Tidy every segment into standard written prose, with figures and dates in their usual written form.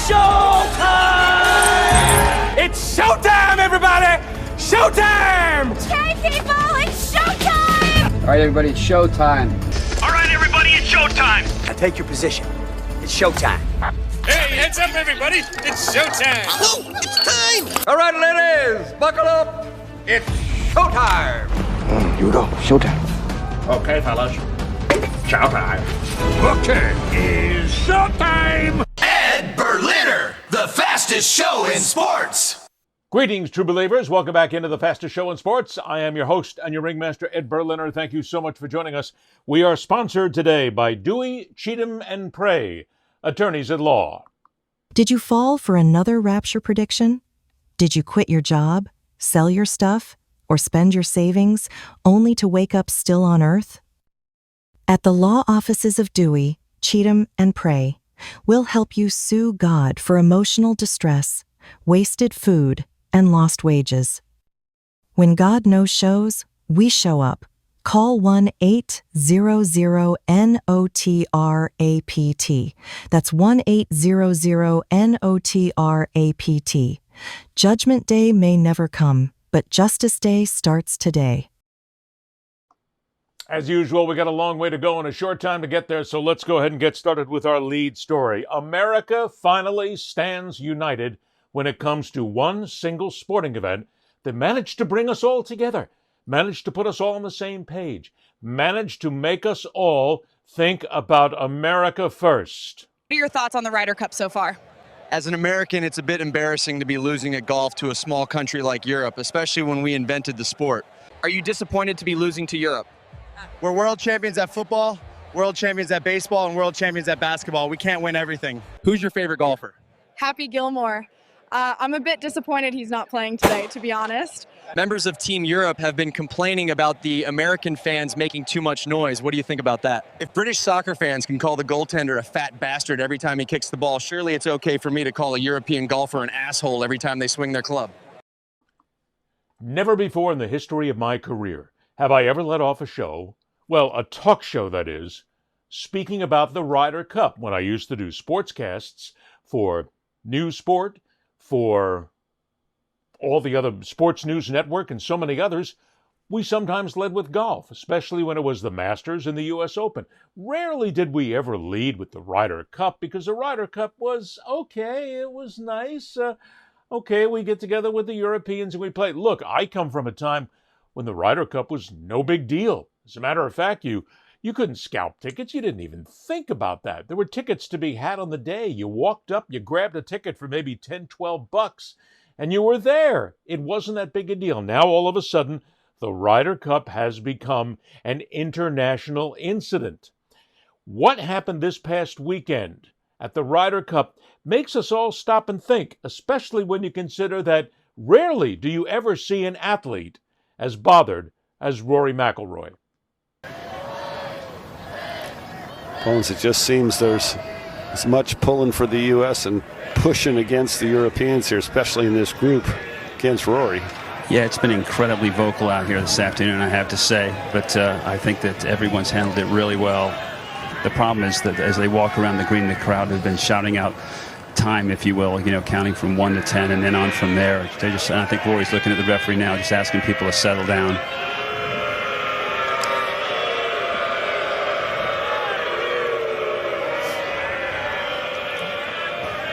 showtime! It's showtime, everybody! Showtime! Okay, people, it's showtime! All right, everybody, it's showtime. All right, everybody, it's showtime! Now take your position. It's showtime. Hey, heads up, everybody! It's showtime! Oh, it's time! All right, ladies, buckle up. It's showtime. Here we go, showtime. Okay, fellas. Showtime. Okay, it's showtime! Ed Berliner, the fastest show in sports! Greetings, true believers. Welcome back into the fastest show in sports. I am your host and your ringmaster, Ed Berliner. Thank you so much for joining us. We are sponsored today by Dewey, Cheatham, and Prey, attorneys at law. Did you fall for another rapture prediction? Did you quit your job, sell your stuff, or spend your savings only to wake up still on earth? At the law offices of Dewey, Cheatham, and Prey, we'll help you sue God for emotional distress, wasted food, and lost wages. When God no-shows, we show up. Call 1-800-NOTRAPT. That's 1-800-NOTRAPT. Judgment Day may never come, but Justice Day starts today. As usual, we got a long way to go and a short time to get there, so let's go ahead and get started with our lead story. America finally stands united when it comes to one single sporting event that managed to bring us all together, managed to put us all on the same page, managed to make us all think about America first. What are your thoughts on the Ryder Cup so far? As an American, it's a bit embarrassing to be losing at golf to a small country like Europe, especially when we invented the sport. Are you disappointed to be losing to Europe? We're world champions at football, world champions at baseball, and world champions at basketball. We can't win everything. Who's your favorite golfer? Happy Gilmore. I'm a bit disappointed he's not playing today, to be honest. Members of Team Europe have been complaining about the American fans making too much noise. What do you think about that? If British soccer fans can call the goaltender a fat bastard every time he kicks the ball, surely it's okay for me to call a European golfer an asshole every time they swing their club. Never before in the history of my career have I ever let off a show, well, a talk show that is, speaking about the Ryder Cup when I used to do sportscasts for News Sport, for all the other Sports News Network and so many others. We sometimes led with golf, especially when it was the Masters and the U.S. Open. Rarely did we ever lead with the Ryder Cup because the Ryder Cup was okay, it was nice. Okay, we get together with the Europeans and we play. Look, I come from a time when the Ryder Cup was no big deal. As a matter of fact, you couldn't scalp tickets. You didn't even think about that. There were tickets to be had on the day. You walked up, you grabbed a ticket for maybe $10, $12, and you were there. It wasn't that big a deal. Now, all of a sudden, the Ryder Cup has become an international incident. What happened this past weekend at the Ryder Cup makes us all stop and think, especially when you consider that rarely do you ever see an athlete as bothered as Rory McIlroy. Bones, it just seems there's as much pulling for the U.S. and pushing against the Europeans here, especially in this group against Rory. Yeah, it's been incredibly vocal out here this afternoon, I have to say. But I think that everyone's handled it really well. The problem is that as they walk around the green, the crowd has been shouting out time, if you will, counting from 1 to 10 and then on from there. And I think Rory's looking at the referee now, just asking people to settle down.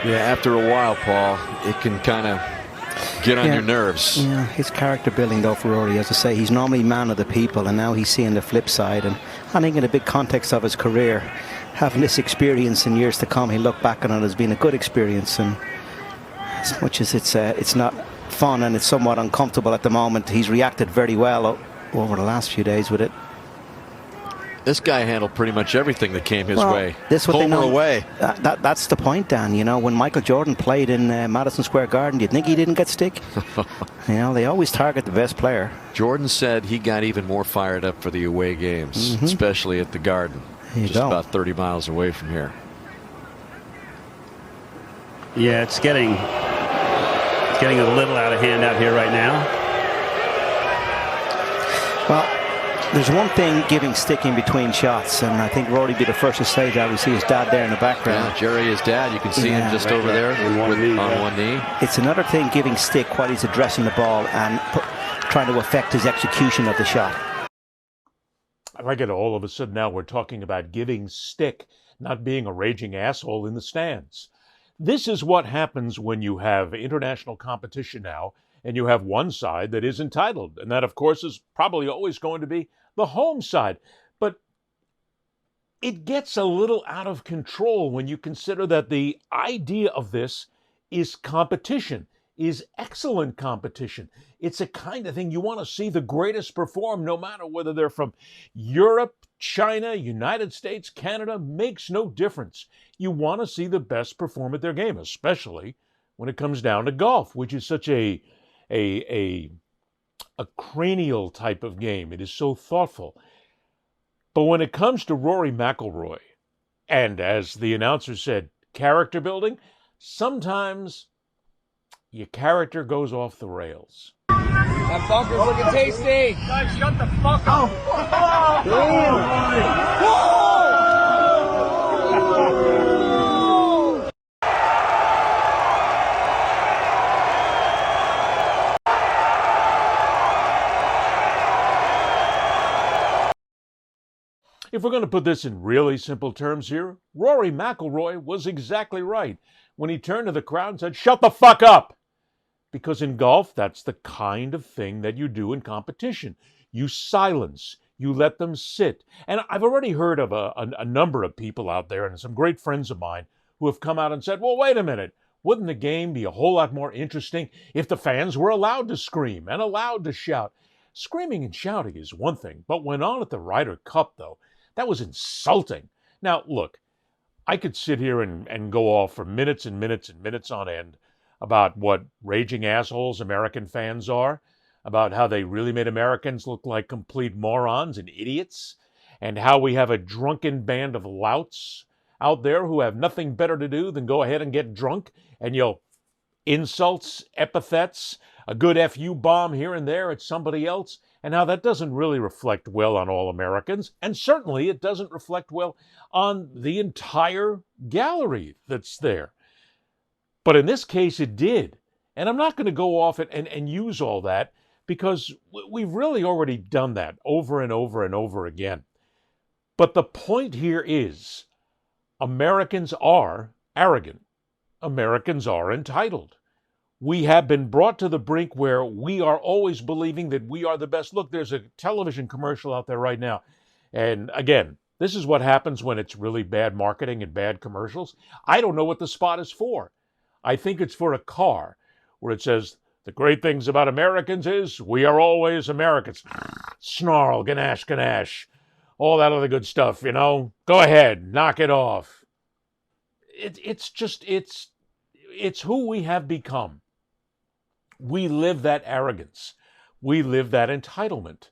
Yeah, after a while, Paul, it can kind of get on your nerves. Yeah, his character building, though, for Rory, as I say, he's normally man of the people, and now he's seeing the flip side. And I think in the big context of his career, having this experience in years to come, he'll look back on it as being a good experience. And as much as it's not fun and it's somewhat uncomfortable at the moment, he's reacted very well over the last few days with it. This guy handled pretty much everything that came his way. This what home they know, or away. That's the point, Dan. When Michael Jordan played in Madison Square Garden, do you think he didn't get stick? They always target the best player. Jordan said he got even more fired up for the away games, especially at the Garden, just about 30 miles away from here. Yeah, it's getting a little out of hand out here right now. Well, There's one thing giving stick in between shots, and I think Rory be the first to say that. We see his dad there in the background. Yeah, Jerry, his dad, you can see him just over there on one knee. It's another thing giving stick while he's addressing the ball and trying to affect his execution of the shot. I like it. All of a sudden now we're talking about giving stick, not being a raging asshole in the stands. This is what happens when you have international competition now, and you have one side that is entitled, and that, of course, is probably always going to be the home side. But it gets a little out of control when you consider that the idea of this is competition, is excellent competition. It's a kind of thing you want to see the greatest perform, no matter whether they're from Europe, China, United States, Canada, makes no difference. You want to see the best perform at their game, especially when it comes down to golf, which is such a cranial type of game. It is so thoughtful. But when it comes to Rory McIlroy, and as the announcer said, character building, sometimes your character goes off the rails. That bunker's looking tasty. Guys, shut the fuck up. If we're going to put this in really simple terms here, Rory McIlroy was exactly right when he turned to the crowd and said, "Shut the fuck up!" Because in golf, that's the kind of thing that you do in competition. You silence, you let them sit. And I've already heard of a number of people out there, and some great friends of mine, who have come out and said, well, wait a minute, wouldn't the game be a whole lot more interesting if the fans were allowed to scream and allowed to shout? Screaming and shouting is one thing, but when on at the Ryder Cup, though, that was insulting. Now, look, I could sit here and go off for minutes and minutes and minutes on end about what raging assholes American fans are, about how they really made Americans look like complete morons and idiots, and how we have a drunken band of louts out there who have nothing better to do than go ahead and get drunk and yell insults, epithets, a good FU bomb here and there at somebody else, and how that doesn't really reflect well on all Americans, and certainly it doesn't reflect well on the entire gallery that's there. But in this case, it did. And I'm not going to go off and use all that, because we've really already done that over and over and over again. But the point here is, Americans are arrogant. Americans are entitled. We have been brought to the brink where we are always believing that we are the best. Look, there's a television commercial out there right now. And again, this is what happens when it's really bad marketing and bad commercials. I don't know what the spot is for. I think it's for a car where it says, the great things about Americans is we are always Americans. Snarl, ganache, ganache, all that other good stuff, you know. Go ahead, knock it off. It's who we have become. We live that arrogance. We live that entitlement.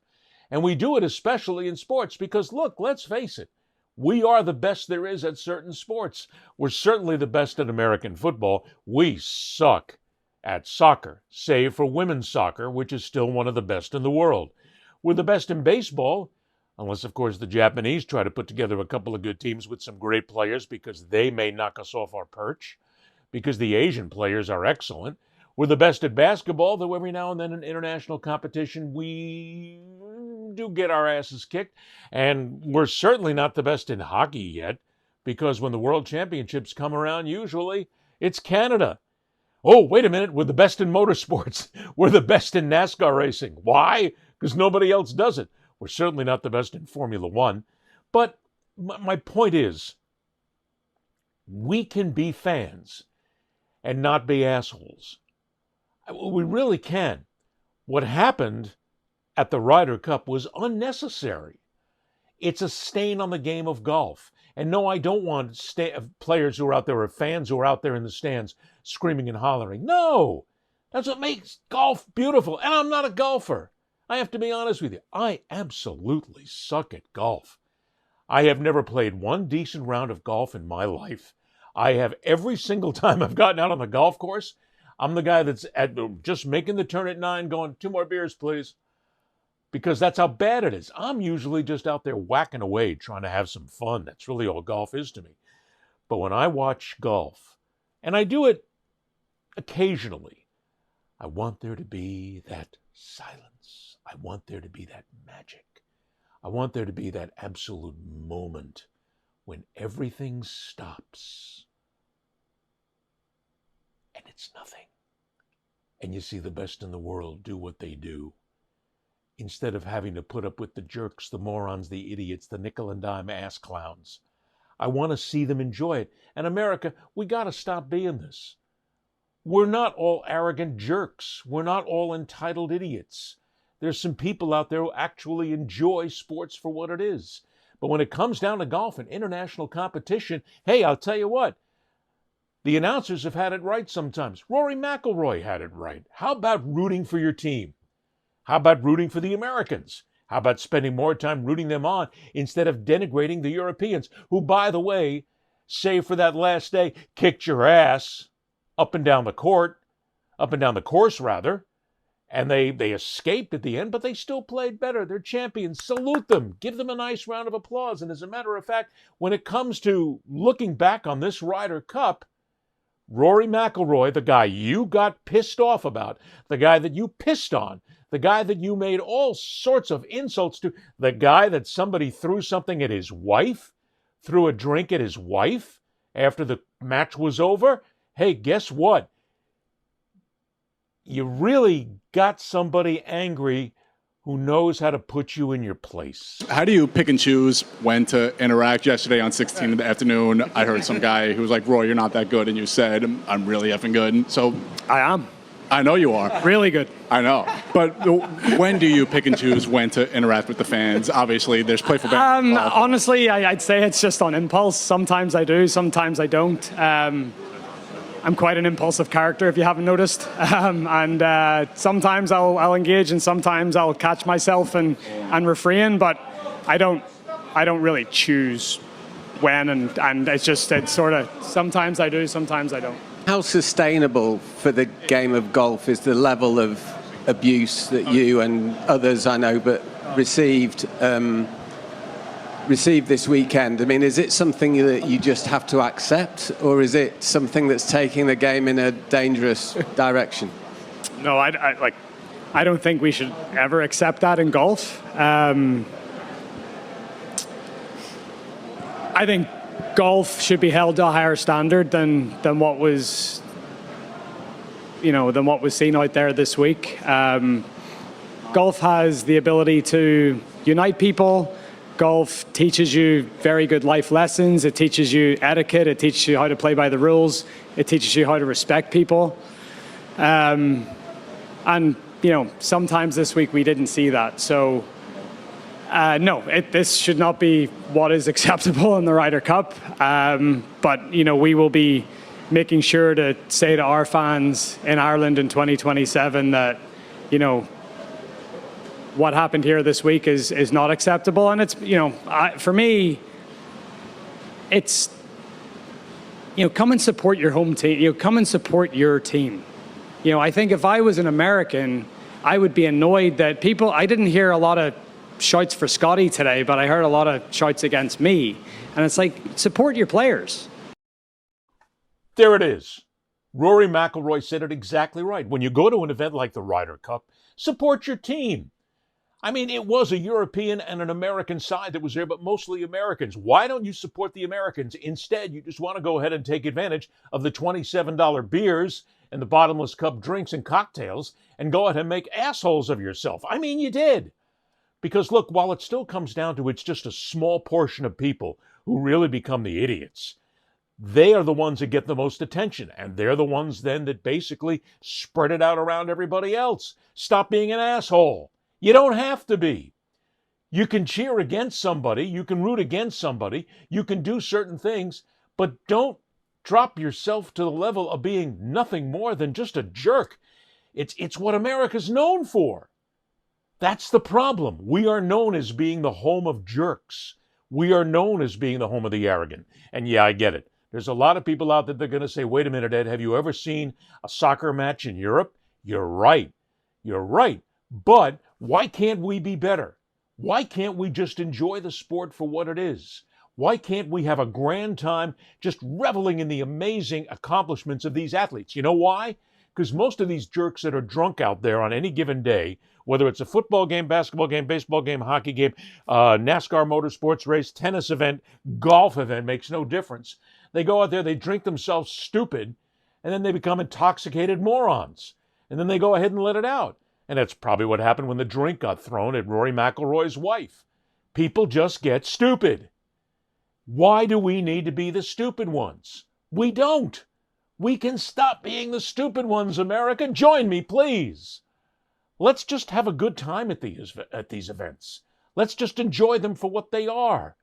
And we do it especially in sports because, look, let's face it, we are the best there is at certain sports. We're certainly the best at American football. We suck at soccer, save for women's soccer, which is still one of the best in the world. We're the best in baseball, unless, of course, the Japanese try to put together a couple of good teams with some great players because they may knock us off our perch, because the Asian players are excellent. We're the best at basketball, though every now and then in international competition we do get our asses kicked. And we're certainly not the best in hockey yet, because when the World Championships come around, usually it's Canada. Oh, wait a minute, we're the best in motorsports. We're the best in NASCAR racing. Why? Because nobody else does it. We're certainly not the best in Formula One. But my point is, we can be fans and not be assholes. We really can. What happened at the Ryder Cup was unnecessary. It's a stain on the game of golf. And no, I don't want players who are out there or fans who are out there in the stands screaming and hollering. No! That's what makes golf beautiful. And I'm not a golfer. I have to be honest with you. I absolutely suck at golf. I have never played one decent round of golf in my life. I have every single time I've gotten out on the golf course, I'm the guy that's just making the turn at 9 going, 2 more beers, please. because that's how bad it is. I'm usually just out there whacking away, trying to have some fun. That's really all golf is to me. But when I watch golf, and I do it occasionally, I want there to be that silence. I want there to be that magic. I want there to be that absolute moment when everything stops and it's nothing. And you see the best in the world do what they do, instead of having to put up with the jerks, the morons, the idiots, the nickel and dime ass clowns. I want to see them enjoy it. And America, we got to stop being this. We're not all arrogant jerks. We're not all entitled idiots. There's some people out there who actually enjoy sports for what it is. But when it comes down to golf and international competition, hey, I'll tell you what, the announcers have had it right sometimes. Rory McIlroy had it right. How about rooting for your team? How about rooting for the Americans? How about spending more time rooting them on instead of denigrating the Europeans, who, by the way, save for that last day, kicked your ass up and down the course, rather. And they escaped at the end, but they still played better. They're champions. Salute them. Give them a nice round of applause. And as a matter of fact, when it comes to looking back on this Ryder Cup, Rory McIlroy, the guy you got pissed off about, the guy that you pissed on, the guy that you made all sorts of insults to, the guy that somebody threw something at his wife, threw a drink at his wife after the match was over. Hey, guess what? You really got somebody angry who knows how to put you in your place. How do you pick and choose when to interact? Yesterday on 16 in the afternoon, I heard some guy who was like, Roy, you're not that good. And you said, I'm really effing good. So I am. I know you are. Really good. I know. But when do you pick and choose when to interact with the fans? Obviously, there's playful banter. Honestly, I'd say it's just on impulse. Sometimes I do, sometimes I don't. I'm quite an impulsive character, if you haven't noticed. Sometimes I'll engage, and sometimes I'll catch myself and refrain. But I don't really choose when, and it's sort of sometimes I do, sometimes I don't. How sustainable for the game of golf is the level of abuse that you and others I know but received this weekend? I mean, is it something that you just have to accept, or is it something that's taking the game in a dangerous direction? No, I don't think we should ever accept that in golf. I think golf should be held to a higher standard than what was seen out there this week. Golf has the ability to unite people. Golf teaches you very good life lessons. It teaches you etiquette. It teaches you how to play by the rules. It teaches you how to respect people. Sometimes this week we didn't see that. So, this should not be what is acceptable in the Ryder Cup. But we will be making sure to say to our fans in Ireland in 2027 that, what happened here this week is not acceptable. And it's, for me, it's, come and support your home team. Come and support your team. I think if I was an American, I would be annoyed that I didn't hear a lot of shouts for Scotty today, but I heard a lot of shouts against me. And it's like, support your players. There it is. Rory McIlroy said it exactly right. When you go to an event like the Ryder Cup, support your team. I mean, it was a European and an American side that was there, but mostly Americans. Why don't you support the Americans? Instead, you just want to go ahead and take advantage of the $27 beers and the bottomless cup drinks and cocktails and go ahead and make assholes of yourself. I mean, you did. Because look, while it still comes down to it's just a small portion of people who really become the idiots, they are the ones that get the most attention. And they're the ones then that basically spread it out around everybody else. Stop being an asshole. You don't have to be. You can cheer against somebody. You can root against somebody. You can do certain things, but don't drop yourself to the level of being nothing more than just a jerk. It's what America's known for. That's the problem. We are known as being the home of jerks. We are known as being the home of the arrogant. And yeah, I get it. There's a lot of people out there that are going to say, wait a minute, Ed, have you ever seen a soccer match in Europe? You're right. You're right. But Why can't we be better? Why can't we just enjoy the sport for what it is? Why can't we have a grand time just reveling in the amazing accomplishments of these athletes? You know why? Because most of these jerks that are drunk out there on any given day, whether it's a football game, basketball game, baseball game, hockey game, NASCAR motorsports race, tennis event, golf event, makes no difference. They go out there, they drink themselves stupid, and then they become intoxicated morons. And then they go ahead and let it out. And that's probably what happened when the drink got thrown at Rory McIlroy's wife. People just get stupid. Why do we need to be the stupid ones? We don't. We can stop being the stupid ones, America. Join me, please. Let's just have a good time at these events. Let's just enjoy them for what they are.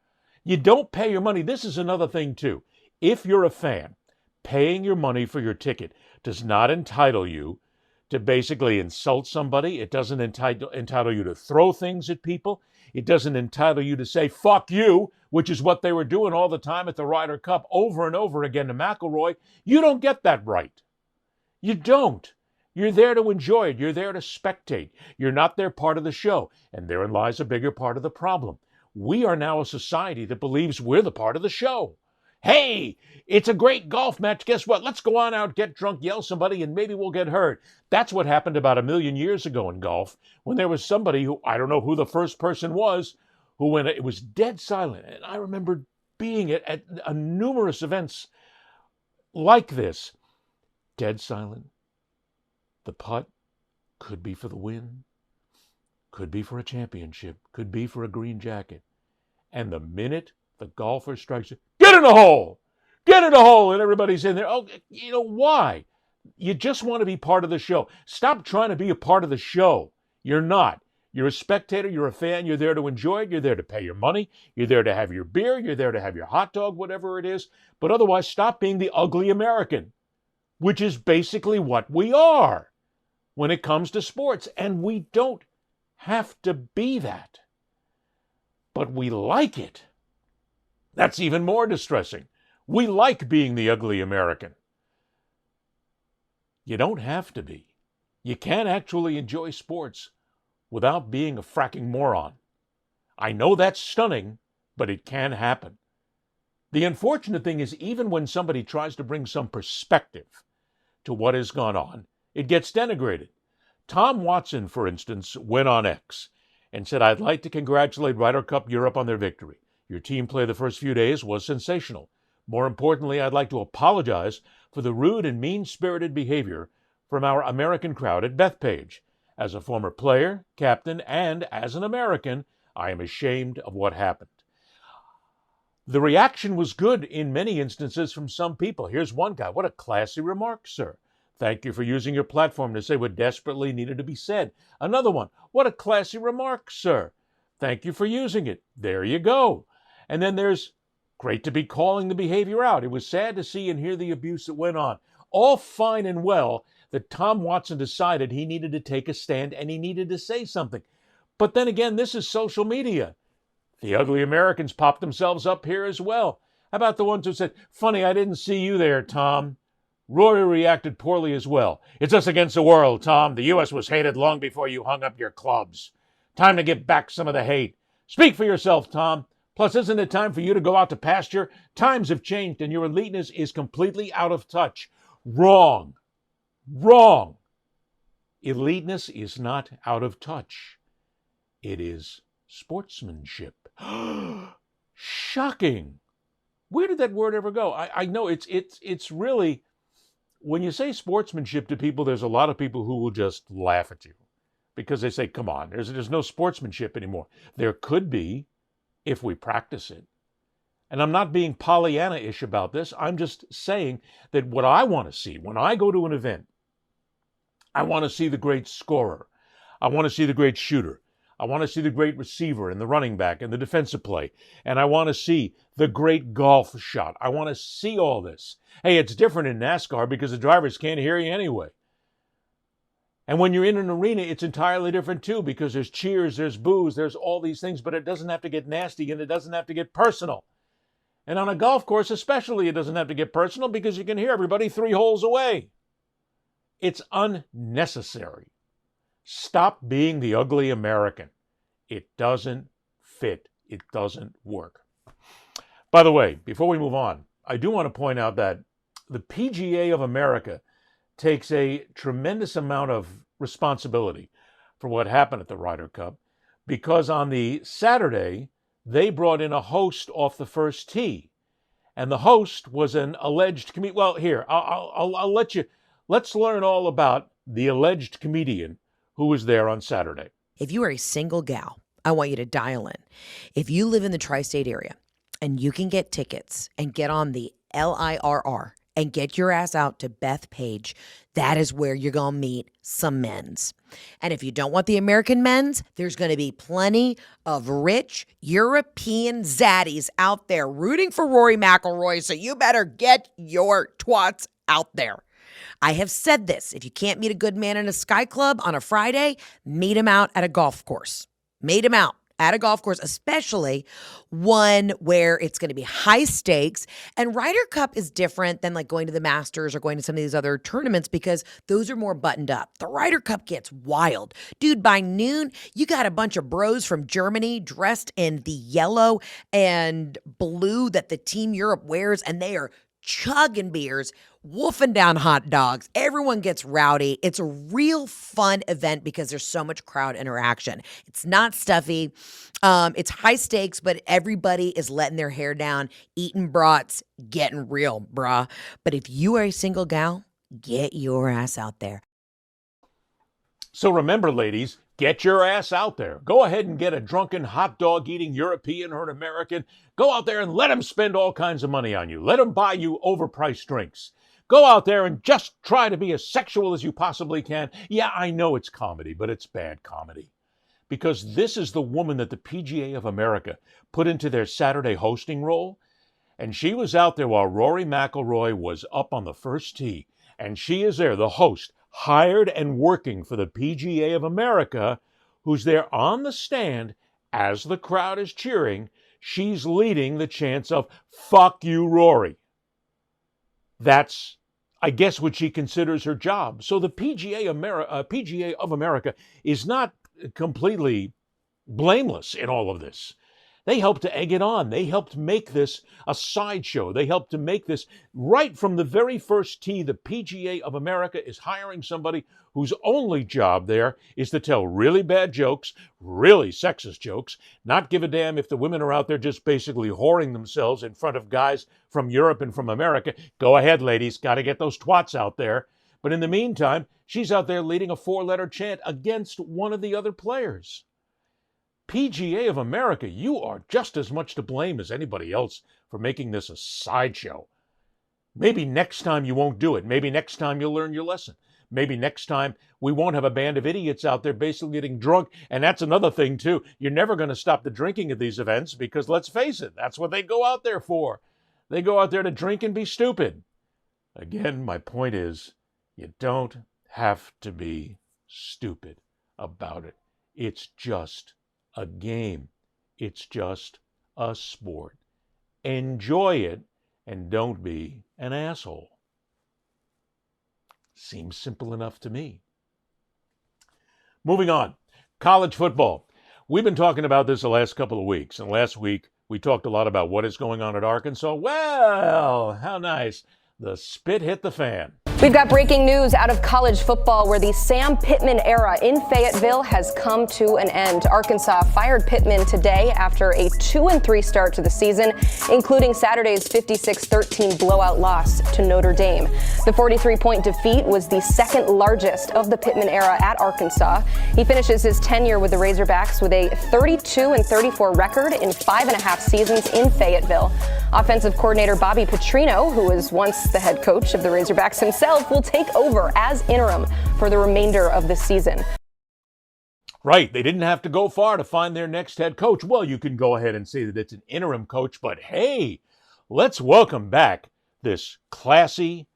You don't pay your money. This is another thing, too. If you're a fan, paying your money for your ticket does not entitle you to basically insult somebody. It doesn't entitle you to throw things at people. It doesn't entitle you to say, fuck you, which is what they were doing all the time at the Ryder Cup over and over again to McIlroy. You don't get that right. You don't. You're there to enjoy it. You're there to spectate. You're not there part of the show. And therein lies a bigger part of the problem. We are now a society that believes we're the part of the show. Hey, it's a great golf match. Guess what? Let's go on out, get drunk, yell somebody, and maybe we'll get hurt. That's what happened about 1 million years ago in golf, when there was somebody who, I don't know who the first person was, who when it was dead silent. And I remember being at numerous events like this. Dead silent. The putt could be for the win, could be for a championship, could be for a green jacket. And the minute the golfer strikes it, get in the hole! Get in the hole! And everybody's in there. Oh, you know why? You just want to be part of the show. Stop trying to be a part of the show. You're not. You're a spectator. You're a fan. You're there to enjoy it. You're there to pay your money. You're there to have your beer. You're there to have your hot dog, whatever it is. But otherwise, stop being the ugly American, which is basically what we are when it comes to sports. And we don't have to be that. But we like it. That's even more distressing. We like being the ugly American. You don't have to be. You can actually enjoy sports without being a fracking moron. I know that's stunning, but it can happen. The unfortunate thing is, even when somebody tries to bring some perspective to what has gone on, it gets denigrated. Tom Watson, for instance, went on X and said, I'd like to congratulate Ryder Cup Europe on their victory. Your team play the first few days was sensational. More importantly, I'd like to apologize for the rude and mean-spirited behavior from our American crowd at Bethpage. As a former player, captain, and as an American, I am ashamed of what happened. The reaction was good in many instances from some people. Here's one guy. What a classy remark, sir. Thank you for using your platform to say what desperately needed to be said. Another one. What a classy remark, sir. Thank you for using it. There you go. And then there's great to be calling the behavior out. It was sad to see and hear the abuse that went on. All fine and well that Tom Watson decided he needed to take a stand and he needed to say something. But then again, this is social media. The ugly Americans popped themselves up here as well. How about the ones who said, funny, I didn't see you there, Tom. Rory reacted poorly as well. It's us against the world, Tom. The U.S. was hated long before you hung up your clubs. Time to get back some of the hate. Speak for yourself, Tom. Plus, isn't it time for you to go out to pasture? Times have changed and your eliteness is completely out of touch. Wrong. Wrong. Eliteness is not out of touch. It is sportsmanship. Shocking. Where did that word ever go? I know it's really, when you say sportsmanship to people, there's a lot of people who will just laugh at you because they say, come on, there's no sportsmanship anymore. There could be if we practice it. And I'm not being Pollyanna-ish about this. I'm just saying that what I want to see when I go to an event, I want to see the great scorer. I want to see the great shooter. I want to see the great receiver and the running back and the defensive play. And I want to see the great golf shot. I want to see all this. Hey, it's different in NASCAR because the drivers can't hear you anyway. And when you're in an arena, it's entirely different too because there's cheers, there's boos, there's all these things, but it doesn't have to get nasty and it doesn't have to get personal. And on a golf course especially, it doesn't have to get personal because you can hear everybody 3 holes away. It's unnecessary. Stop being the ugly American. It doesn't fit. It doesn't work. By the way, before we move on, I do want to point out that the PGA of America takes a tremendous amount of responsibility for what happened at the Ryder Cup, because on the Saturday, they brought in a host off the first tee. And the host was an alleged comedian. Well, here, I'll let you. Let's learn all about the alleged comedian who was there on Saturday. If you are a single gal, I want you to dial in. If you live in the tri-state area and you can get tickets and get on the LIRR and get your ass out to Bethpage, that is where you're going to meet some men's. And if you don't want the American men's, there's going to be plenty of rich European zaddies out there rooting for Rory McIlroy, so you better get your twats out there. I have said this. If you can't meet a good man in a Sky Club on a Friday, meet him out at a golf course. Meet him out at a golf course, especially one where it's going to be high stakes. And Ryder Cup is different than like going to the Masters or going to some of these other tournaments because those are more buttoned up. The Ryder Cup gets wild. Dude, by noon, you got a bunch of bros from Germany dressed in the yellow and blue that the Team Europe wears, and they are chugging beers, wolfing down hot dogs. Everyone gets rowdy. It's a real fun event because there's so much crowd interaction. It's not stuffy. It's high stakes, but everybody is letting their hair down, eating brats, getting real, bruh. But if you are a single gal, get your ass out there. So remember, ladies, get your ass out there. Go ahead and get a drunken, hot dog-eating European or an American. Go out there and let them spend all kinds of money on you. Let them buy you overpriced drinks. Go out there and just try to be as sexual as you possibly can. Yeah, I know it's comedy, but it's bad comedy. Because this is the woman that the PGA of America put into their Saturday hosting role. And she was out there while Rory McIlroy was up on the first tee. And she is there, the host, hired and working for the PGA of America, who's there on the stand as the crowd is cheering. She's leading the chants of, "Fuck you, Rory." That's, I guess, what she considers her job. So the PGA of America is not completely blameless in all of this. They helped to egg it on. They helped make this a sideshow. They helped to make this right from the very first tee. The PGA of America is hiring somebody whose only job there is to tell really bad jokes, really sexist jokes, not give a damn if the women are out there just basically whoring themselves in front of guys from Europe and from America. Go ahead, ladies. Got to get those twats out there. But in the meantime, she's out there leading a 4-letter chant against one of the other players. PGA of America, you are just as much to blame as anybody else for making this a sideshow. Maybe next time you won't do it. Maybe next time you'll learn your lesson. Maybe next time we won't have a band of idiots out there basically getting drunk. And that's another thing, too. You're never going to stop the drinking at these events because, let's face it, that's what they go out there for. They go out there to drink and be stupid. Again, my point is, you don't have to be stupid about it. It's just a game. It's just a sport. Enjoy it and don't be an asshole. Seems simple enough to me. Moving on. College football. We've been talking about this the last couple of weeks. And last week, we talked a lot about what is going on at Arkansas. Well, how nice. The spit hit the fan. We've got breaking news out of college football where the Sam Pittman era in Fayetteville has come to an end. Arkansas fired Pittman today after a 2-3 start to the season, including Saturday's 56-13 blowout loss to Notre Dame. The 43-point defeat was the second largest of the Pittman era at Arkansas. He finishes his tenure with the Razorbacks with a 32-34 record in 5.5 seasons in Fayetteville. Offensive coordinator Bobby Petrino, who was once the head coach of the Razorbacks himself, will take over as interim for the remainder of the season. Right. They didn't have to go far to find their next head coach. Well, you can go ahead and say that it's an interim coach, but hey, let's welcome back this classy,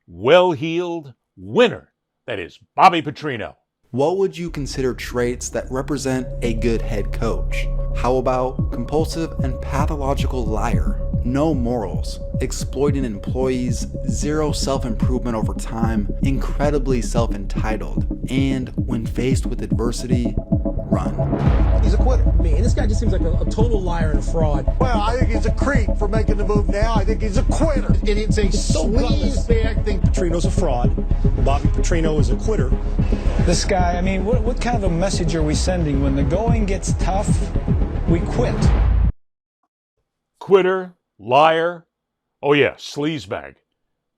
well-heeled winner that is Bobby Petrino. What would you consider traits that represent a good head coach? How about compulsive and pathological liar? no morals, exploiting employees, zero self-improvement over time, incredibly self-entitled, and when faced with adversity, run. He's a quitter. I mean, this guy just seems like a total liar and a fraud. Well, I think he's a creep for making the move now. I think he's a quitter. And it's a sleaze bag. I think Petrino's a fraud. Bobby Petrino is a quitter. This guy, I mean, what kind of a message are we sending? When the going gets tough, we quit. Quitter, liar, oh yeah, sleazebag.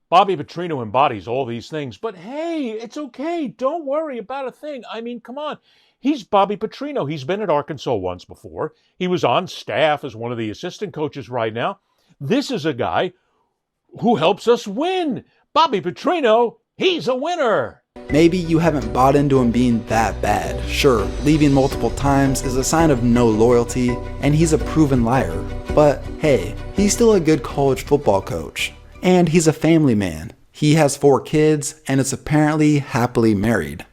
Bobby Petrino embodies all these things, but hey, it's okay. Don't worry about a thing. I mean, come on. He's Bobby Petrino. He's been at Arkansas once before. He was on staff as one of the assistant coaches right now. This is a guy who helps us win. Bobby Petrino, he's a winner. Maybe you haven't bought into him being that bad. Sure, leaving multiple times is a sign of no loyalty, and he's a proven liar. But hey, he's still a good college football coach. And he's a family man. He has 4 kids and is apparently happily married.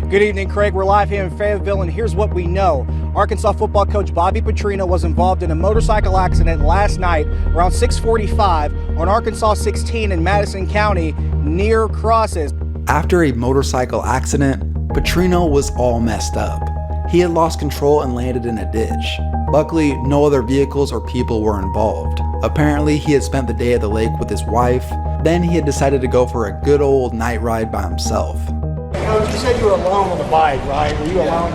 Good evening, Craig. We're live here in Fayetteville, and here's what we know. Arkansas football coach Bobby Petrino was involved in a motorcycle accident last night around 6:45 on Arkansas 16 in Madison County near Crosses. After a motorcycle accident, Petrino was all messed up. He had lost control and landed in a ditch. Luckily, no other vehicles or people were involved. Apparently, he had spent the day at the lake with his wife. Then he had decided to go for a good old night ride by himself. Coach, you said you were alone on the bike, right? Were you alone?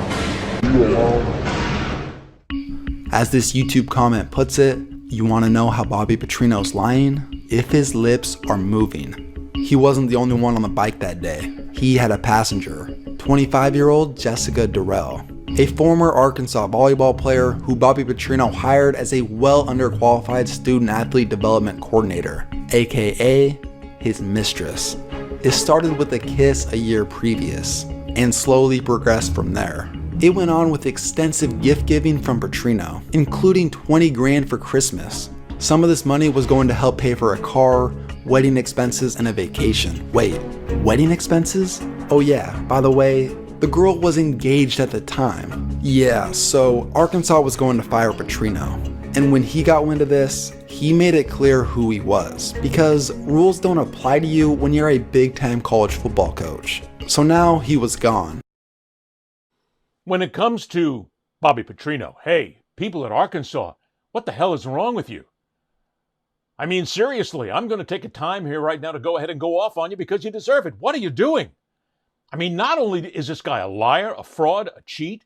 As this YouTube comment puts it, you want to know how Bobby Petrino's lying? If his lips are moving. He wasn't the only one on the bike that day. He had a passenger, 25-year-old Jessica Durrell, a former Arkansas volleyball player who Bobby Petrino hired as a well-underqualified student-athlete development coordinator, aka his mistress. It started with a kiss a year previous, and slowly progressed from there. It went on with extensive gift giving from Petrino, including 20 grand for Christmas. Some of this money was going to help pay for a car, wedding expenses, and a vacation. Wait, wedding expenses? Oh yeah, by the way, the girl was engaged at the time. Yeah, so Arkansas was going to fire Petrino. And when he got wind of this, he made it clear who he was, because rules don't apply to you when you're a big-time college football coach. So now he was gone. When it comes to Bobby Petrino, hey, people at Arkansas, what the hell is wrong with you? I mean, seriously, I'm going to take a time here right now to go ahead and go off on you because you deserve it. What are you doing? I mean, not only is this guy a liar, a fraud, a cheat,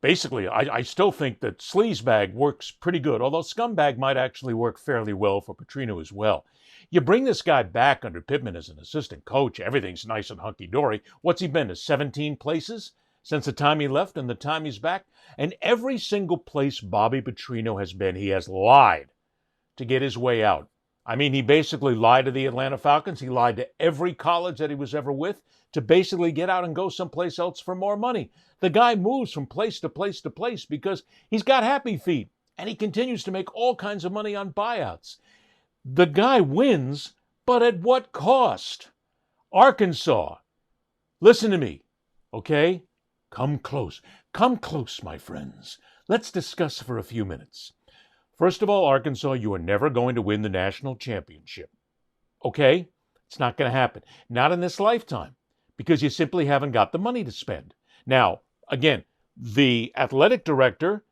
basically, I still think that sleazebag works pretty good, although scumbag might actually work fairly well for Petrino as well. You bring this guy back under Pittman as an assistant coach, everything's nice and hunky-dory. What's he been to 17 places since the time he left and the time he's back? And every single place Bobby Petrino has been, he has lied to get his way out. I mean, he basically lied to the Atlanta Falcons. He lied to every college that he was ever with to basically get out and go someplace else for more money. The guy moves from place to place to place because he's got happy feet, and he continues to make all kinds of money on buyouts. The guy wins, but at what cost? Arkansas, listen to me, okay? Come close. Come close, my friends. Let's discuss for a few minutes. First of all, Arkansas, you are never going to win the national championship. Okay? It's not going to happen. Not in this lifetime, because you simply haven't got the money to spend. Now, again, the athletic director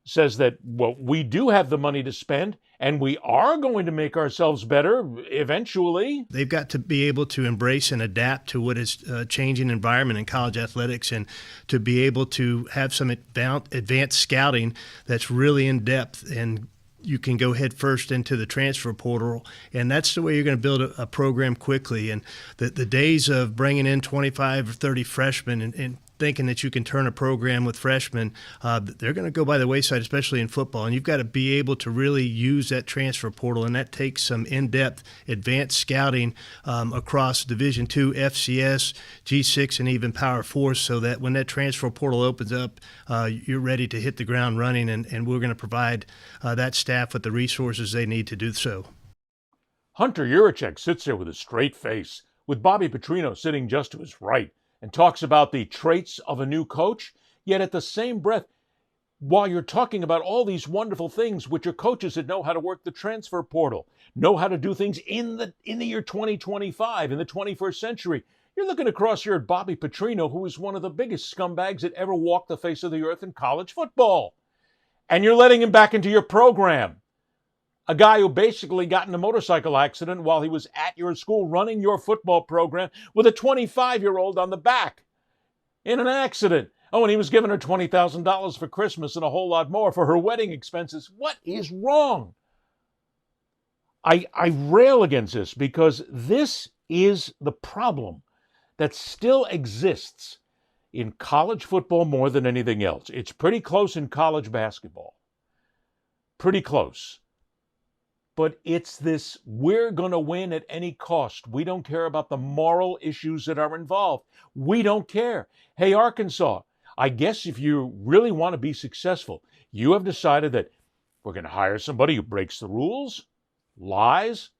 says that, well, we do have the money to spend, and we are going to make ourselves better eventually. They've got to be able to embrace and adapt to what is a changing environment in college athletics, and to be able to have some advanced scouting that's really in depth, and you can go head first into the transfer portal, and that's the way you're going to build a program quickly. And the days of bringing in 25 or 30 freshmen and thinking that you can turn a program with freshmen, they're going to go by the wayside, especially in football. And you've got to be able to really use that transfer portal, and that takes some in-depth advanced scouting across Division II, FCS, G6, and even Power 4, so that when that transfer portal opens up, you're ready to hit the ground running, and we're going to provide that staff with the resources they need to do so. Hunter Yurachek sits there with a straight face, with Bobby Petrino sitting just to his right, and talks about the traits of a new coach, yet at the same breath, while you're talking about all these wonderful things, which are coaches that know how to work the transfer portal, know how to do things in the year 2025, in the 21st century. You're looking across here at Bobby Petrino, who is one of the biggest scumbags that ever walked the face of the earth in college football. And you're letting him back into your program. A guy who basically got in a motorcycle accident while he was at your school running your football program with a 25-year-old on the back in an accident. Oh, and he was giving her $20,000 for Christmas and a whole lot more for her wedding expenses. What is wrong? I rail against this because this is the problem that still exists in college football more than anything else. It's pretty close in college basketball. Pretty close. But it's this, we're going to win at any cost. We don't care about the moral issues that are involved. We don't care. Hey, Arkansas, I guess if you really want to be successful, you have decided that we're going to hire somebody who breaks the rules, lies,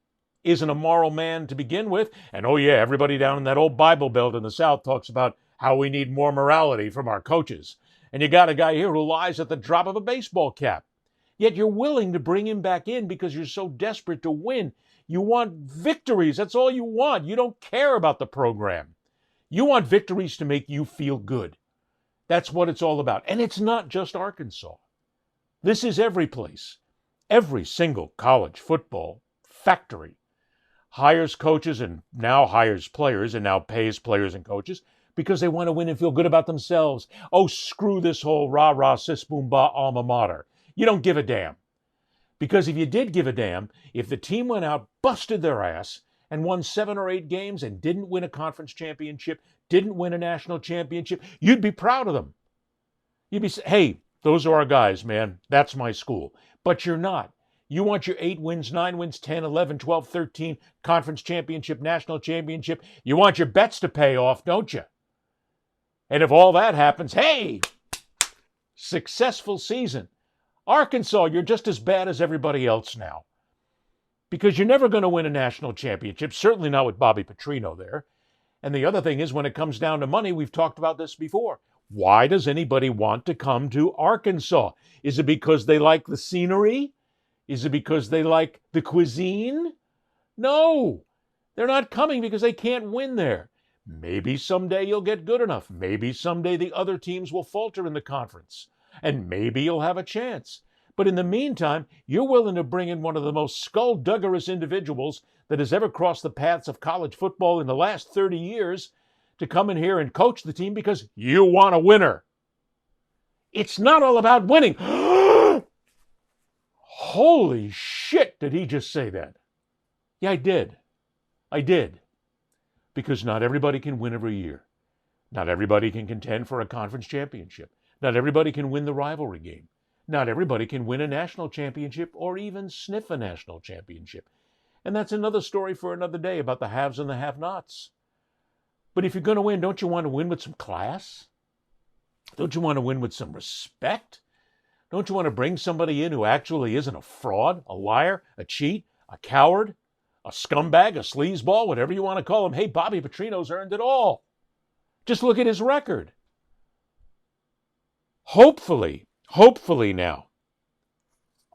isn't a moral man to begin with. And oh yeah, everybody down in that old Bible Belt in the South talks about how we need more morality from our coaches. And you got a guy here who lies at the drop of a baseball cap. Yet you're willing to bring him back in because you're so desperate to win. You want victories. That's all you want. You don't care about the program. You want victories to make you feel good. That's what it's all about. And it's not just Arkansas. This is every place. Every single college football factory hires coaches and now hires players and now pays players and coaches because they want to win and feel good about themselves. Oh, screw this whole rah-rah, sis-boom-bah alma mater. You don't give a damn. Because if you did give a damn, if the team went out, busted their ass, and won 7 or 8 games and didn't win a conference championship, didn't win a national championship, you'd be proud of them. You'd be, hey, those are our guys, man. That's my school. But you're not. You want your 8 wins, 9 wins, 10, 11, 12, 13, conference championship, national championship. You want your bets to pay off, don't you? And if all that happens, hey, successful season. Arkansas, you're just as bad as everybody else now. Because you're never going to win a national championship, certainly not with Bobby Petrino there. And the other thing is, when it comes down to money, we've talked about this before. Why does anybody want to come to Arkansas? Is it because they like the scenery? Is it because they like the cuisine? No, they're not coming because they can't win there. Maybe someday you'll get good enough. Maybe someday the other teams will falter in the conference. And maybe you'll have a chance. But in the meantime, you're willing to bring in one of the most skullduggerous individuals that has ever crossed the paths of college football in the last 30 years to come in here and coach the team because you want a winner. It's not all about winning. Holy shit, did he just say that? Yeah, I did. I did. Because not everybody can win every year. Not everybody can contend for a conference championship. Not everybody can win the rivalry game. Not everybody can win a national championship or even sniff a national championship. And that's another story for another day about the haves and the have-nots. But if you're going to win, don't you want to win with some class? Don't you want to win with some respect? Don't you want to bring somebody in who actually isn't a fraud, a liar, a cheat, a coward, a scumbag, a sleazeball, whatever you want to call him? Hey, Bobby Petrino's earned it all. Just look at his record. Hopefully now,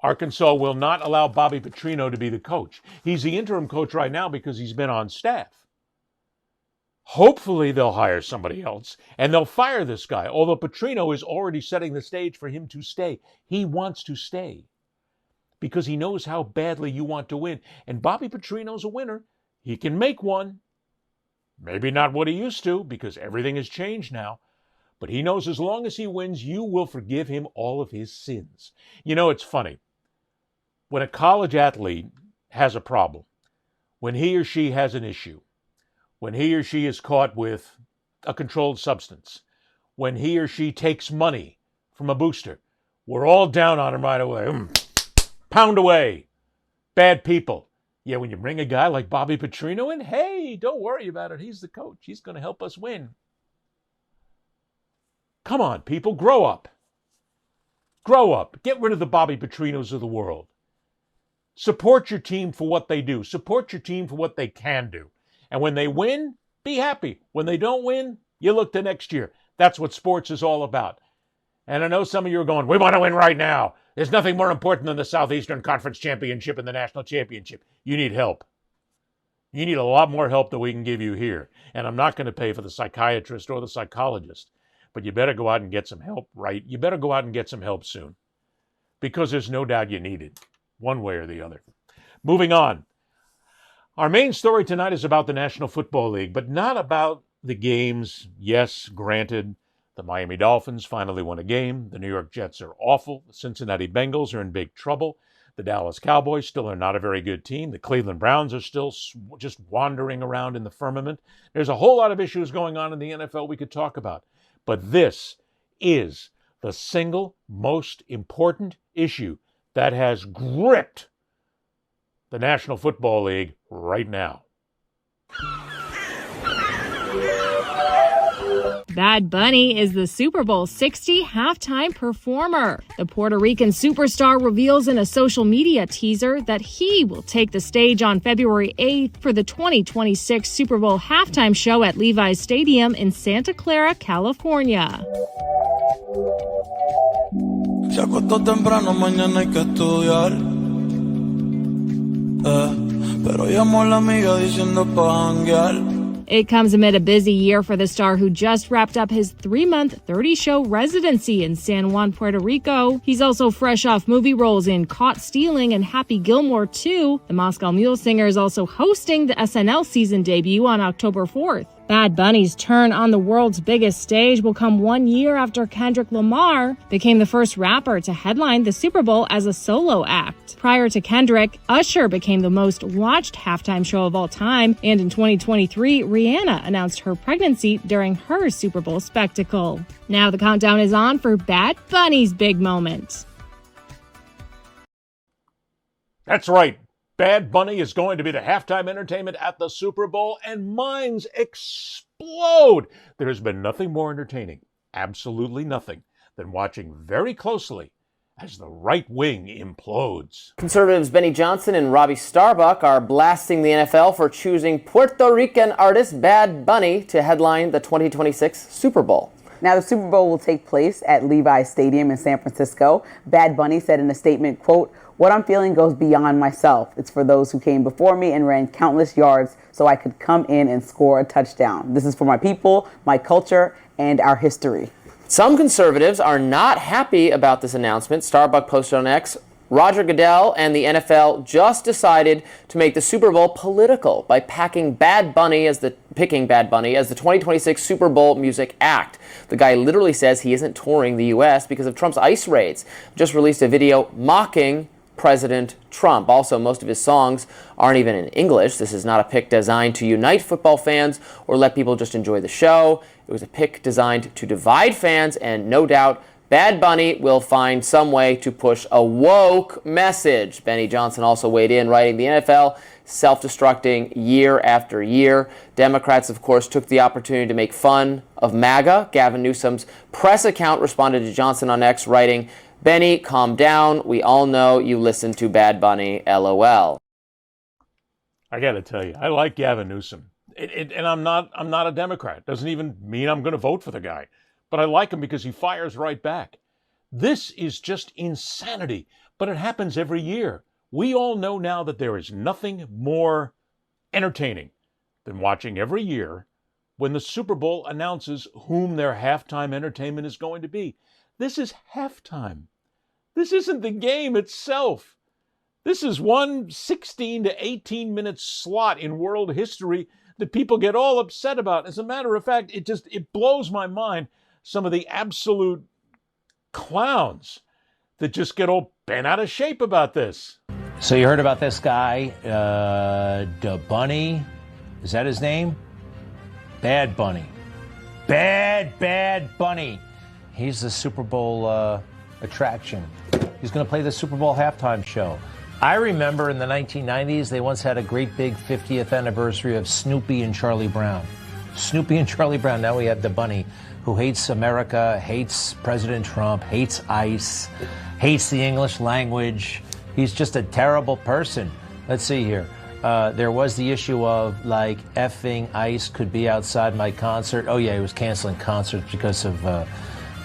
Arkansas will not allow Bobby Petrino to be the coach. He's the interim coach right now because he's been on staff. Hopefully they'll hire somebody else and they'll fire this guy, although Petrino is already setting the stage for him to stay. He wants to stay because he knows how badly you want to win. And Bobby Petrino's a winner. He can make one. Maybe not what he used to because everything has changed now. But he knows as long as he wins, you will forgive him all of his sins. You know, it's funny. When a college athlete has a problem, when he or she has an issue, when he or she is caught with a controlled substance, when he or she takes money from a booster, we're all down on him right away. Pound away. Bad people. Yeah, when you bring a guy like Bobby Petrino in, hey, don't worry about it. He's the coach. He's going to help us win. Come on, people, grow up. Grow up. Get rid of the Bobby Petrinos of the world. Support your team for what they do. Support your team for what they can do. And when they win, be happy. When they don't win, you look to next year. That's what sports is all about. And I know some of you are going, we want to win right now. There's nothing more important than the Southeastern Conference Championship and the National Championship. You need help. You need a lot more help than we can give you here. And I'm not going to pay for the psychiatrist or the psychologist. But you better go out and get some help, right? You better go out and get some help soon. Because there's no doubt you need it, one way or the other. Moving on. Our main story tonight is about the National Football League, but not about the games. Yes, granted, the Miami Dolphins finally won a game. The New York Jets are awful. The Cincinnati Bengals are in big trouble. The Dallas Cowboys still are not a very good team. The Cleveland Browns are still just wandering around in the firmament. There's a whole lot of issues going on in the NFL we could talk about. But this is the single most important issue that has gripped the National Football League right now. Bad Bunny is the Super Bowl 60 halftime performer. The Puerto Rican superstar reveals in a social media teaser that he will take the stage on February 8th for the 2026 Super Bowl halftime show at Levi's Stadium in Santa Clara, California. Se acostó temprano, mañana hay que estudiar. Pero llamó a la amiga diciendo pa' janguear. It comes amid a busy year for the star who just wrapped up his 3-month, 30-show residency in San Juan, Puerto Rico. He's also fresh off movie roles in Caught Stealing and Happy Gilmore 2. The Moscow Mule singer is also hosting the SNL season debut on October 4th. Bad Bunny's turn on the world's biggest stage will come 1 year after Kendrick Lamar became the first rapper to headline the Super Bowl as a solo act. Prior to Kendrick, Usher became the most watched halftime show of all time, and in 2023, Rihanna announced her pregnancy during her Super Bowl spectacle. Now the countdown is on for Bad Bunny's big moment. That's right. Bad Bunny is going to be the halftime entertainment at the Super Bowl, and minds explode. There has been nothing more entertaining, absolutely nothing, than watching very closely as the right wing implodes. Conservatives Benny Johnson and Robbie Starbuck are blasting the NFL for choosing Puerto Rican artist Bad Bunny to headline the 2026 Super Bowl. Now, the Super Bowl will take place at Levi's Stadium in San Francisco. Bad Bunny said in a statement, quote, "What I'm feeling goes beyond myself. It's for those who came before me and ran countless yards so I could come in and score a touchdown. This is for my people, my culture, and our history." Some conservatives are not happy about this announcement. Starbuck posted on X, Roger Goodell and the NFL just decided to make the Super Bowl political by picking Bad Bunny as the 2026 Super Bowl music act. The guy literally says he isn't touring the U.S. because of Trump's ICE raids. Just released a video mocking President Trump. Also, most of his songs aren't even in English. This is not a pick designed to unite football fans or let people just enjoy the show. It was a pick designed to divide fans, and no doubt Bad Bunny will find some way to push a woke message. Benny Johnson also weighed in, writing, "The NFL self-destructing year after year. Democrats, of course, took the opportunity to make fun of MAGA. Gavin Newsom's press account responded to Johnson on X, writing, "Benny, calm down. We all know you listen to Bad Bunny, LOL." I got to tell you, I like Gavin Newsom. And I'm not a Democrat. Doesn't even mean I'm going to vote for the guy. But I like him because he fires right back. This is just insanity, but it happens every year. We all know now that there is nothing more entertaining than watching every year when the Super Bowl announces whom their halftime entertainment is going to be. This is halftime. This isn't the game itself. This is one 16 to 18-minute slot in world history that people get all upset about. As a matter of fact, it blows my mind, some of the absolute clowns that just get all bent out of shape about this. So you heard about this guy, Da Bunny? Is that his name? Bad Bunny. Bad Bunny. He's the Super Bowl attraction. He's going to play the Super Bowl halftime show. I remember in the 1990s, they once had a great big 50th anniversary of Snoopy and Charlie Brown. Snoopy and Charlie Brown. Now we have Da Bunny, who hates America, hates President Trump, hates ICE, hates the English language. He's just a terrible person. Let's see here. There was the issue of, like, effing ICE could be outside my concert. Oh, yeah, he was canceling concerts because of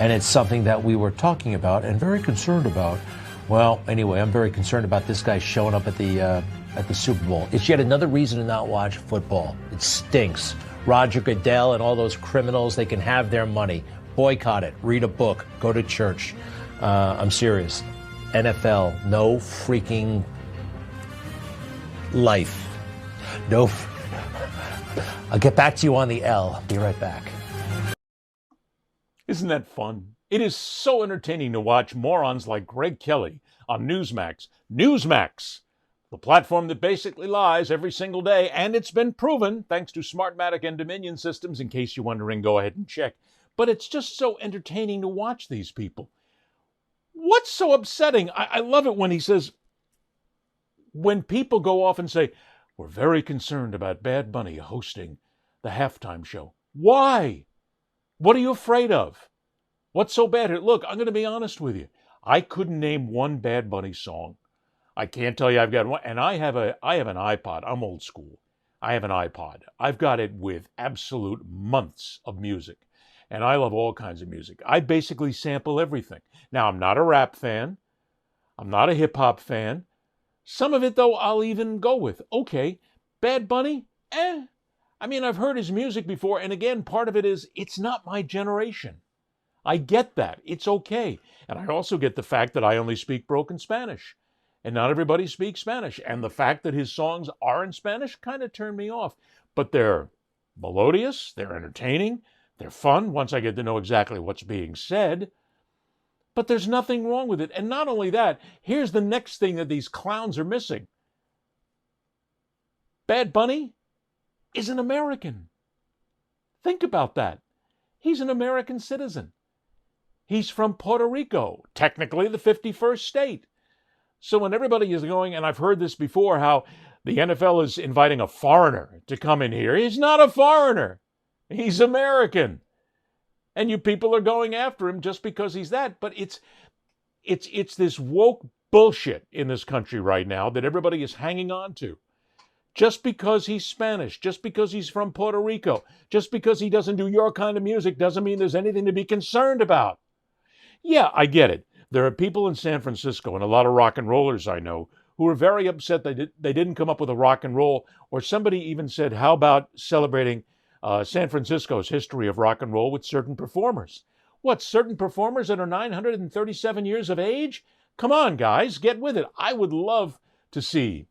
And it's something that we were talking about and very concerned about. Well, anyway, I'm very concerned about this guy showing up at the Super Bowl. It's yet another reason to not watch football. It stinks. Roger Goodell and all those criminals, they can have their money. Boycott it. Read a book. Go to church. I'm serious. NFL, no freaking life. No. I'll get back to you on the L. Be right back. Isn't that fun? It is so entertaining to watch morons like Greg Kelly on Newsmax. Newsmax, the platform that basically lies every single day, and it's been proven thanks to Smartmatic and Dominion systems. In case you're wondering, go ahead and check. But it's just so entertaining to watch these people. What's so upsetting? I love it when he says, when people go off and say, we're very concerned about Bad Bunny hosting the halftime show. Why? What are you afraid of? What's so bad? Look, I'm going to be honest with you. I couldn't name one Bad Bunny song. I can't tell you I've got one. And I have an iPod. I'm old school. I have an iPod. I've got it with absolute months of music. And I love all kinds of music. I basically sample everything. Now, I'm not a rap fan. I'm not a hip-hop fan. Some of it, though, I'll even go with. Okay, Bad Bunny? I mean, I've heard his music before, and again, part of it is, it's not my generation. I get that. It's okay. And I also get the fact that I only speak broken Spanish. And not everybody speaks Spanish. And the fact that his songs are in Spanish kind of turned me off. But they're melodious, they're entertaining, they're fun once I get to know exactly what's being said. But there's nothing wrong with it. And not only that, here's the next thing that these clowns are missing. Bad Bunny is an American. Think about that. He's an American citizen. He's from Puerto Rico, technically the 51st state. So when everybody is going, and I've heard this before, how the NFL is inviting a foreigner to come in here. He's not a foreigner. He's American. And you people are going after him just because he's that. But it's this woke bullshit in this country right now that everybody is hanging on to. Just because he's Spanish, just because he's from Puerto Rico, just because he doesn't do your kind of music doesn't mean there's anything to be concerned about. Yeah, I get it. There are people in San Francisco and a lot of rock and rollers I know who are very upset they didn't come up with a rock and roll. Or somebody even said, how about celebrating San Francisco's history of rock and roll with certain performers? What, certain performers that are 937 years of age? Come on, guys, get with it. I would love to see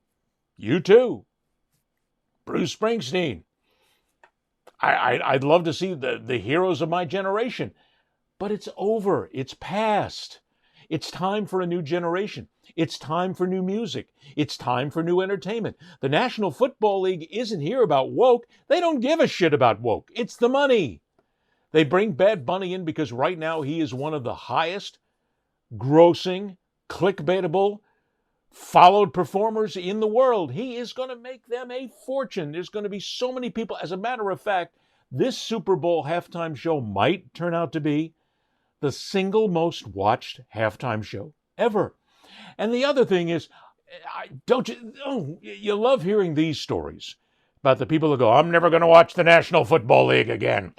U2, Bruce Springsteen. I'd love to see the heroes of my generation. But it's over. It's past. It's time for a new generation. It's time for new music. It's time for new entertainment. The National Football League isn't here about woke. They don't give a shit about woke. It's the money. They bring Bad Bunny in because right now he is one of the highest grossing, clickbaitable, followed performers in the world. He is going to make them a fortune. There's going to be so many people. As a matter of fact, this Super Bowl halftime show might turn out to be the single most watched halftime show ever. And the other thing is, you love hearing these stories about the people who go, I'm never going to watch the National Football League again.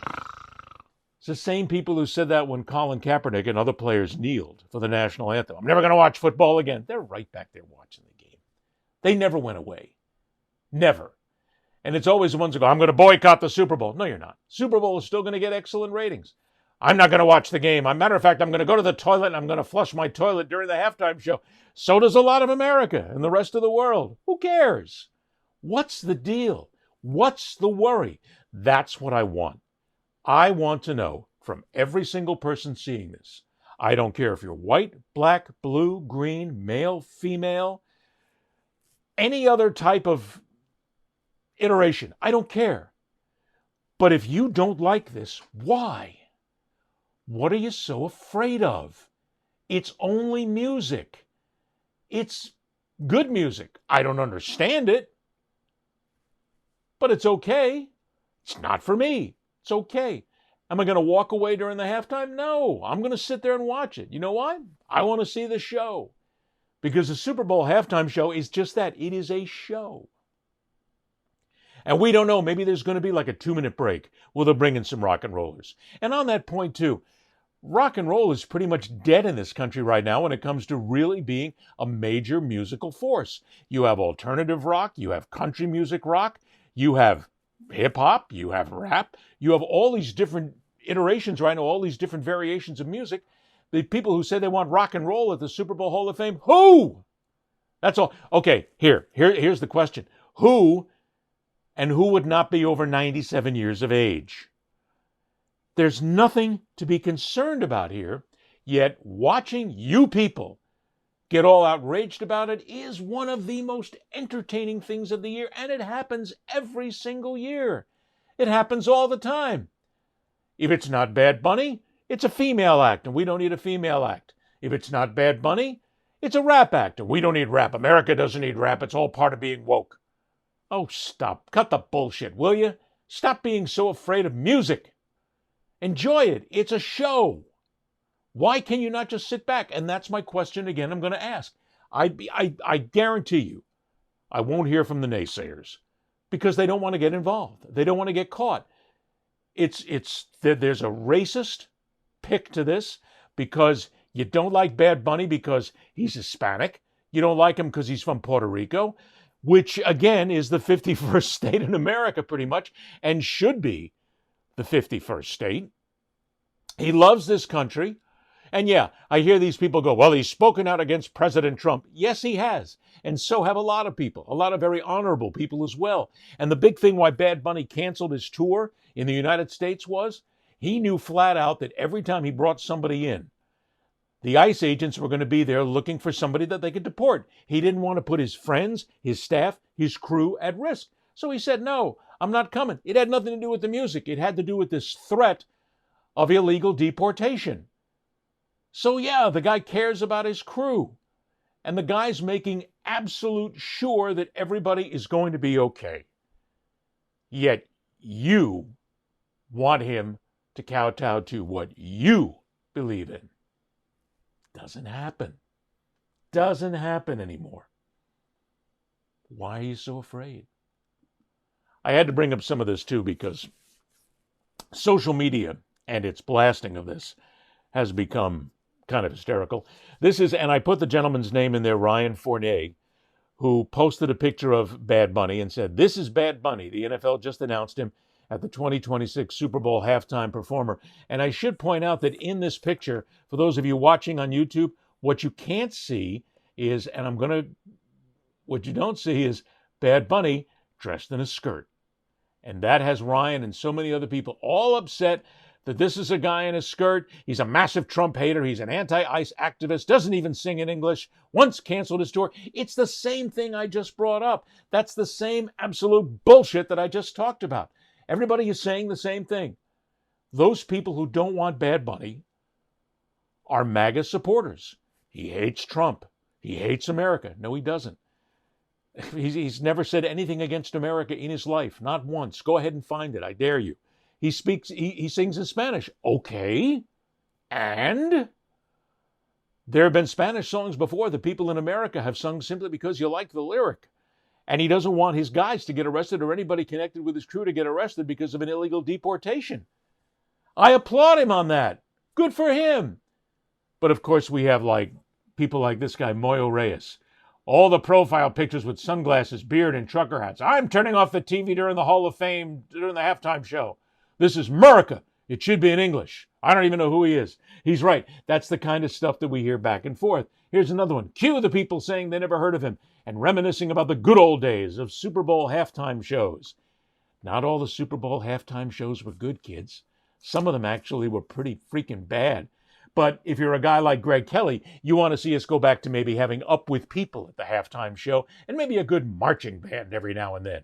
It's the same people who said that when Colin Kaepernick and other players kneeled for the national anthem. I'm never going to watch football again. They're right back there watching the game. They never went away. Never. And it's always the ones who go, I'm going to boycott the Super Bowl. No, you're not. Super Bowl is still going to get excellent ratings. I'm not going to watch the game. As a matter of fact, I'm going to go to the toilet and I'm going to flush my toilet during the halftime show. So does a lot of America and the rest of the world. Who cares? What's the deal? What's the worry? That's what I want. I want to know from every single person seeing this. I don't care if you're white, black, blue, green, male, female, any other type of iteration. I don't care. But if you don't like this, why? What are you so afraid of? It's only music. It's good music. I don't understand it, but it's okay. It's not for me. It's okay. Am I going to walk away during the halftime? No, I'm going to sit there and watch it. You know why? I want to see the show. Because the Super Bowl halftime show is just that. It is a show. And we don't know. Maybe there's going to be like a 2-minute break where they'll bring in some rock and rollers. And on that point, too, rock and roll is pretty much dead in this country right now when it comes to really being a major musical force. You have alternative rock, you have country music rock, you have hip-hop, you have rap, you have all these different iterations right now, all these different variations of music. The people who say they want rock and roll at the Super Bowl Hall of Fame, who? That's all. Okay, here's the question. Who, and who would not be over 97 years of age? There's nothing to be concerned about here, yet watching you people get all outraged about it is one of the most entertaining things of the year, and it happens every single year. It happens all the time. If it's not Bad Bunny, it's a female act, and we don't need a female act. If it's not Bad Bunny, it's a rap act, and we don't need rap. America doesn't need rap. It's all part of being woke. Oh, stop. Cut the bullshit, will you? Stop being so afraid of music. Enjoy it. It's a show. Why can you not just sit back? And that's my question again I'm going to ask. I guarantee you, I won't hear from the naysayers because they don't want to get involved. They don't want to get caught. There's a racist pick to this because you don't like Bad Bunny because he's Hispanic. You don't like him because he's from Puerto Rico, which again is the 51st state in America pretty much and should be the 51st state. He loves this country. And yeah, I hear these people go, well, he's spoken out against President Trump. Yes, he has. And so have a lot of people, a lot of very honorable people as well. And the big thing why Bad Bunny canceled his tour in the United States was he knew flat out that every time he brought somebody in, the ICE agents were going to be there looking for somebody that they could deport. He didn't want to put his friends, his staff, his crew at risk. So he said, no, I'm not coming. It had nothing to do with the music. It had to do with this threat of illegal deportation. So yeah, the guy cares about his crew. And the guy's making absolute sure that everybody is going to be okay. Yet you want him to kowtow to what you believe in. Doesn't happen. Doesn't happen anymore. Why are you so afraid? I had to bring up some of this too because social media and its blasting of this has become kind of hysterical. This is, and I put the gentleman's name in there, Ryan Fournier, who posted a picture of Bad Bunny and said, this is Bad Bunny. The NFL just announced him at the 2026 Super Bowl halftime performer. And I should point out that in this picture, for those of you watching on YouTube, what you can't see is, what you don't see is Bad Bunny dressed in a skirt. And that has Ryan and so many other people all upset that this is a guy in a skirt. He's a massive Trump hater. He's an anti-ICE activist, doesn't even sing in English, once canceled his tour. It's the same thing I just brought up. That's the same absolute bullshit that I just talked about. Everybody is saying the same thing. Those people who don't want Bad Bunny are MAGA supporters. He hates Trump. He hates America. No, he doesn't. He's never said anything against America in his life. Not once. Go ahead and find it. I dare you. He sings in Spanish. Okay. And there have been Spanish songs before that people in America have sung simply because you like the lyric. And he doesn't want his guys to get arrested or anybody connected with his crew to get arrested because of an illegal deportation. I applaud him on that. Good for him. But of course we have people like this guy, Moyo Reyes. All the profile pictures with sunglasses, beard, and trucker hats. I'm turning off the TV during the Hall of Fame, during the halftime show. This is America. It should be in English. I don't even know who he is. He's right. That's the kind of stuff that we hear back and forth. Here's another one. Cue the people saying they never heard of him and reminiscing about the good old days of Super Bowl halftime shows. Not all the Super Bowl halftime shows were good, kids. Some of them actually were pretty freaking bad. But if you're a guy like Greg Kelly, you want to see us go back to maybe having Up With People at the halftime show and maybe a good marching band every now and then.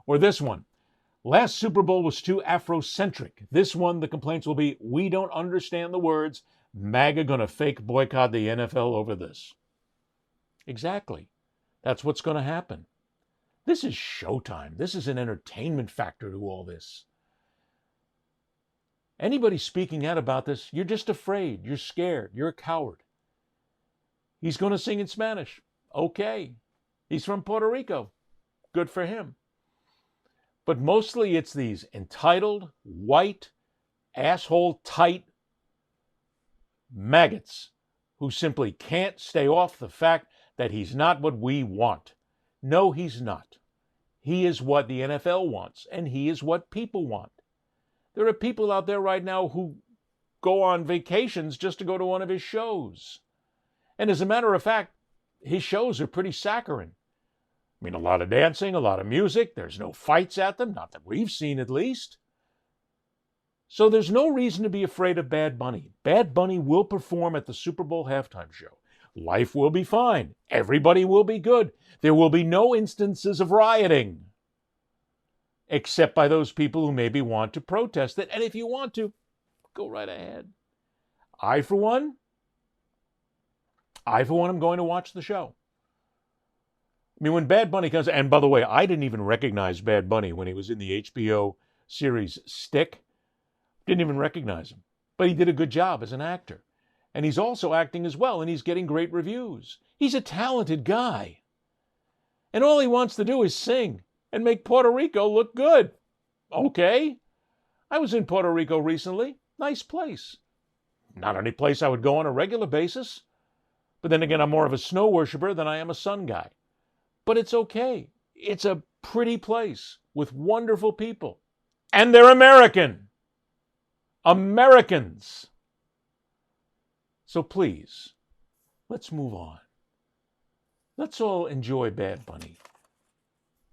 Or this one. Last Super Bowl was too Afrocentric. This one, the complaints will be, we don't understand the words. MAGA gonna fake boycott the NFL over this. Exactly. That's what's going to happen. This is showtime. This is an entertainment factor to all this. Anybody speaking out about this, you're just afraid. You're scared. You're a coward. He's going to sing in Spanish. Okay. He's from Puerto Rico. Good for him. But mostly it's these entitled, white, asshole, tight maggots who simply can't stay off the fact that he's not what we want. No, he's not. He is what the NFL wants, and he is what people want. There are people out there right now who go on vacations just to go to one of his shows. And as a matter of fact, his shows are pretty saccharine. I mean, a lot of dancing, a lot of music. There's no fights at them, not that we've seen at least. So there's no reason to be afraid of Bad Bunny. Bad Bunny will perform at the Super Bowl halftime show. Life will be fine. Everybody will be good. There will be no instances of rioting, except by those people who maybe want to protest it. And if you want to, go right ahead. I, for one, am going to watch the show. I mean, when Bad Bunny comes, and by the way, I didn't even recognize Bad Bunny when he was in the HBO series Stick. Didn't even recognize him. But he did a good job as an actor. And he's also acting as well, and he's getting great reviews. He's a talented guy. And all he wants to do is sing and make Puerto Rico look good. Okay. I was in Puerto Rico recently. Nice place. Not any place I would go on a regular basis. But then again, I'm more of a snow worshiper than I am a sun guy. But it's okay. It's a pretty place with wonderful people. And they're American. Americans. So please, let's move on. Let's all enjoy Bad Bunny.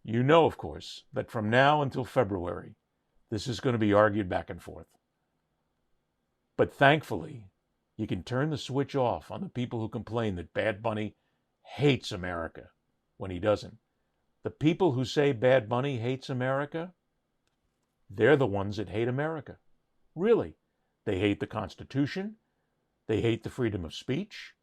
You know, of course, that from now until February, this is going to be argued back and forth. But thankfully, you can turn the switch off on the people who complain that Bad Bunny hates America when he doesn't. The people who say Bad Bunny hates America, they're the ones that hate America. Really. They hate the Constitution. They hate the freedom of speech.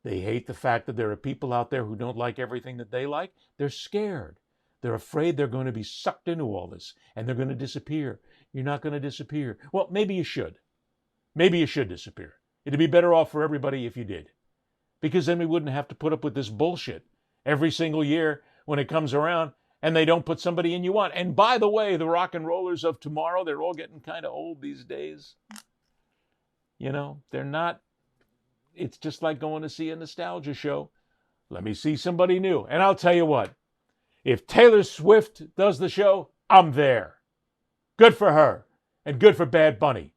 They hate the fact that there are people out there who don't like everything that they like. They're scared. They're afraid they're going to be sucked into all this and they're going to disappear. You're not going to disappear. Well, maybe you should. Maybe you should disappear. It'd be better off for everybody if you did. Because then we wouldn't have to put up with this bullshit every single year when it comes around and they don't put somebody in you want. And by the way, the rock and rollers of tomorrow, they're all getting kind of old these days. You know, they're not. It's just like going to see a nostalgia show. Let me see somebody new. And I'll tell you what, if Taylor Swift does the show, I'm there. Good for her. And good for Bad Bunny.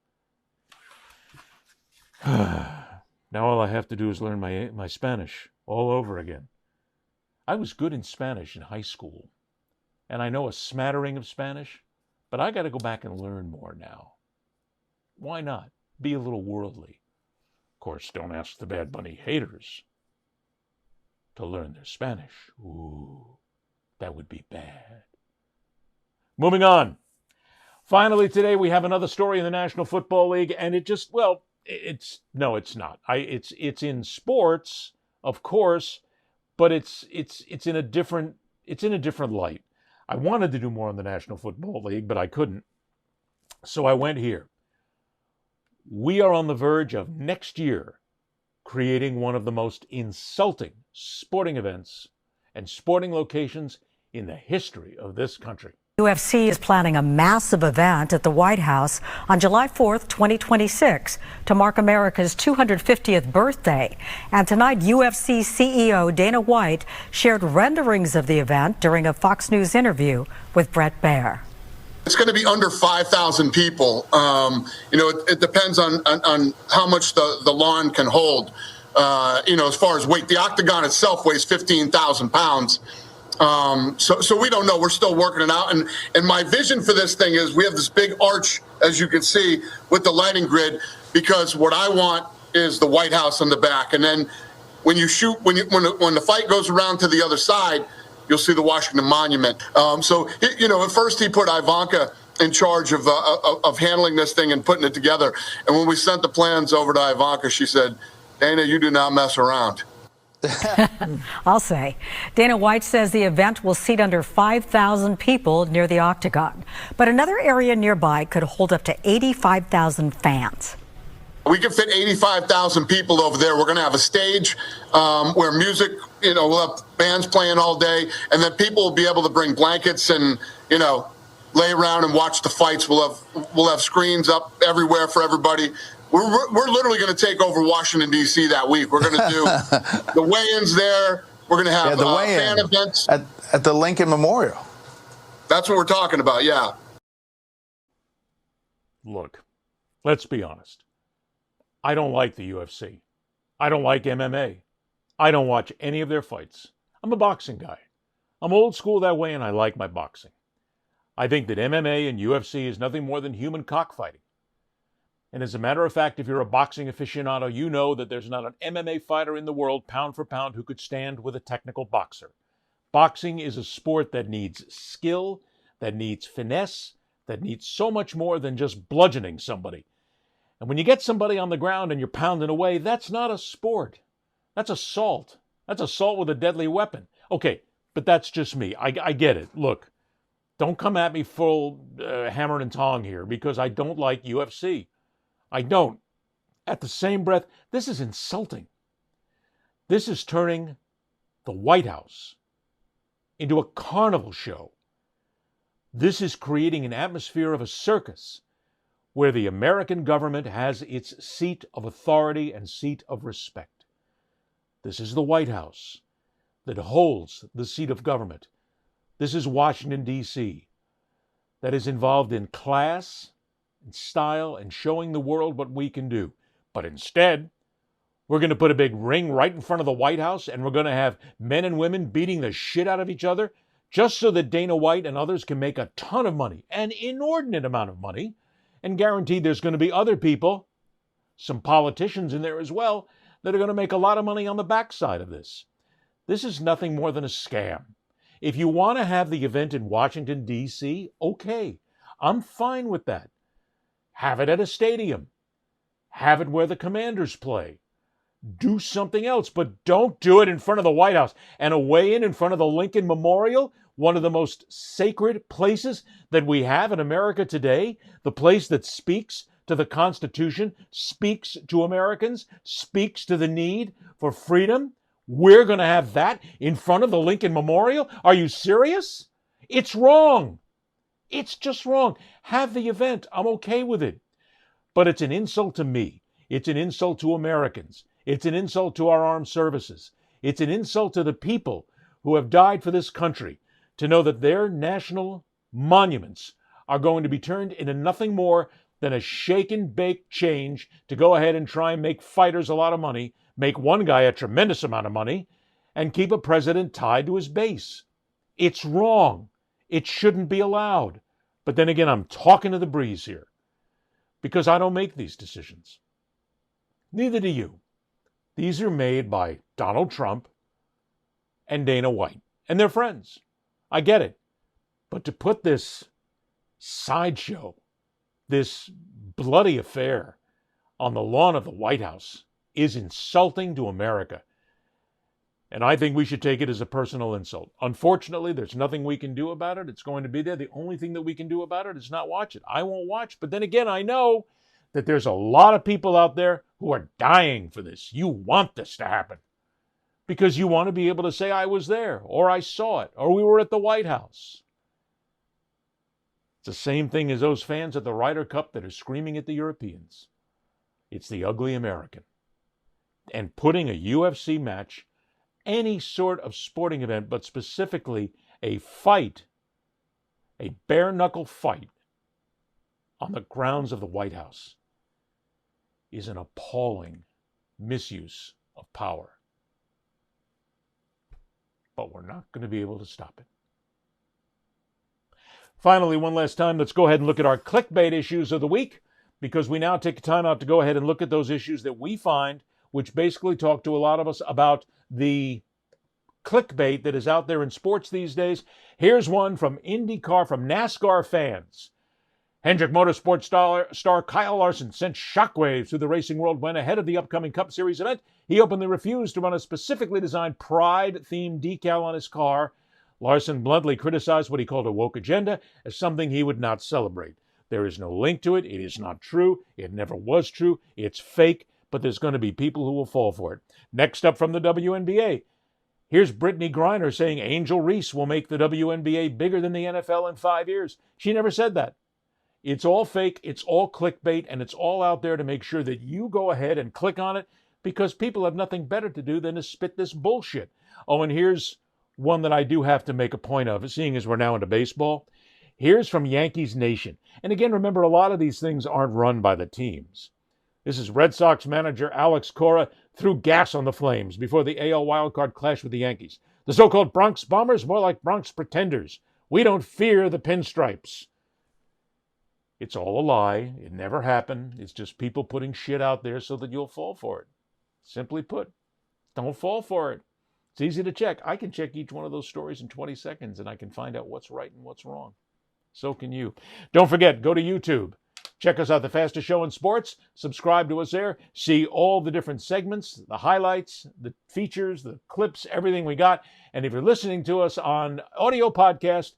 Now all I have to do is learn my Spanish all over again. I was good in Spanish in high school. And I know a smattering of Spanish. But I got to go back and learn more now. Why not? Be a little worldly. Of course, don't ask the Bad Bunny haters to learn their Spanish. Ooh, that would be bad. Moving on. Finally, today we have another story in the National Football League, and it just, well, it's not. It's in sports, of course, but it's in a different light. I wanted to do more on the National Football League, but I couldn't. So I went here. We are on the verge of next year creating one of the most insulting sporting events and sporting locations in the history of this country. UFC is planning a massive event at the White House on July 4th, 2026, to mark America's 250th birthday. And tonight, UFC CEO Dana White shared renderings of the event during a Fox News interview with Brett Baer. It's going to be under 5,000 people. It depends on how much the lawn can hold. As far as weight, the octagon itself weighs 15,000 pounds. So we don't know. We're still working it out. And my vision for this thing is we have this big arch, as you can see, with the lighting grid, because what I want is the White House in the back. And then when you shoot, when the fight goes around to the other side, you'll see the Washington Monument. At first he put Ivanka in charge of handling this thing and putting it together. And when we sent the plans over to Ivanka, she said, "Dana, you do not mess around." I'll say. Dana White says the event will seat under 5,000 people near the octagon. But another area nearby could hold up to 85,000 fans. We can fit 85,000 people over there. We're going to have a stage where music, we'll have bands playing all day, and then people will be able to bring blankets and, lay around and watch the fights. We'll have screens up everywhere for everybody. We're literally going to take over Washington, D.C. that week. We're going to do the weigh-ins there. We're going to have the fan events. At the Lincoln Memorial. That's what we're talking about, yeah. Look, let's be honest. I don't like the UFC. I don't like MMA. I don't watch any of their fights. I'm a boxing guy. I'm old school that way, and I like my boxing. I think that MMA and UFC is nothing more than human cockfighting. And as a matter of fact, if you're a boxing aficionado, you know that there's not an MMA fighter in the world, pound for pound, who could stand with a technical boxer. Boxing is a sport that needs skill, that needs finesse, that needs so much more than just bludgeoning somebody. And when you get somebody on the ground and you're pounding away, that's not a sport. That's assault. That's assault with a deadly weapon. Okay, but that's just me. I get it. Look, don't come at me full hammer and tong here, because I don't like UFC. I don't. At the same breath, this is insulting. This is turning the White House into a carnival show. This is creating an atmosphere of a circus where the American government has its seat of authority and seat of respect. This is the White House that holds the seat of government. This is Washington, D.C., that is involved in class and style and showing the world what we can do. But instead, we're going to put a big ring right in front of the White House, and we're going to have men and women beating the shit out of each other just so that Dana White and others can make a ton of money, an inordinate amount of money, and guaranteed there's going to be other people, some politicians in there as well, that are going to make a lot of money on the backside of this. This is nothing more than a scam. If you want to have the event in Washington, D.C., okay, I'm fine with that. Have it at a stadium. Have it where the Commanders play. Do something else, but don't do it in front of the White House. And a weigh-in in front of the Lincoln Memorial, one of the most sacred places that we have in America today, the place that speaks to the Constitution, speaks to Americans, speaks to the need for freedom. We're going to have that in front of the Lincoln Memorial? Are you serious? It's wrong. It's just wrong. Have the event. I'm okay with it. But it's an insult to me. It's an insult to Americans. It's an insult to our armed services. It's an insult to the people who have died for this country to know that their national monuments are going to be turned into nothing more than a shake and bake change to go ahead and try and make fighters a lot of money, make one guy a tremendous amount of money, and keep a president tied to his base. It's wrong. It shouldn't be allowed. But then again, I'm talking to the breeze here because I don't make these decisions. Neither do you. These are made by Donald Trump and Dana White and their friends. I get it. But to put this sideshow, this bloody affair on the lawn of the White House is insulting to America. And I think we should take it as a personal insult. Unfortunately, there's nothing we can do about it. It's going to be there. The only thing that we can do about it is not watch it. I won't watch. But then again, I know that there's a lot of people out there who are dying for this. You want this to happen because you want to be able to say, I was there, or I saw it, or we were at the White House. It's the same thing as those fans at the Ryder Cup that are screaming at the Europeans. It's the ugly American. And putting a UFC match, any sort of sporting event, but specifically a fight, a bare-knuckle fight on the grounds of the White House is an appalling misuse of power. But we're not going to be able to stop it. Finally, one last time, let's go ahead and look at our clickbait issues of the week, because we now take time out to go ahead and look at those issues that we find, which basically talk to a lot of us about the clickbait that is out there in sports these days. Here's one from IndyCar, from NASCAR fans. Hendrick Motorsports star Kyle Larson sent shockwaves through the racing world when, ahead of the upcoming Cup Series event, he openly refused to run a specifically designed Pride-themed decal on his car. Larson bluntly criticized what he called a woke agenda as something he would not celebrate. There is no link to it. It is not true. It never was true. It's fake, but there's going to be people who will fall for it. Next up from the WNBA, here's Brittany Griner saying Angel Reese will make the WNBA bigger than the NFL in 5 years. She never said that. It's all fake, it's all clickbait, and it's all out there to make sure that you go ahead and click on it because people have nothing better to do than to spit this bullshit. Oh, and here's one that I do have to make a point of, seeing as we're now into baseball. Here's from Yankees Nation. And again, remember, a lot of these things aren't run by the teams. This is Red Sox manager Alex Cora threw gas on the Flames before the AL wildcard clash with the Yankees. The so-called Bronx Bombers, more like Bronx Pretenders. We don't fear the pinstripes. It's all a lie. It never happened. It's just people putting shit out there so that you'll fall for it. Simply put, don't fall for it. It's easy to check. I can check each one of those stories in 20 seconds, and I can find out what's right and what's wrong. So can you. Don't forget, go to YouTube. Check us out, The Fastest Show in Sports. Subscribe to us there. See all the different segments, the highlights, the features, the clips, everything we got. And if you're listening to us on audio podcast,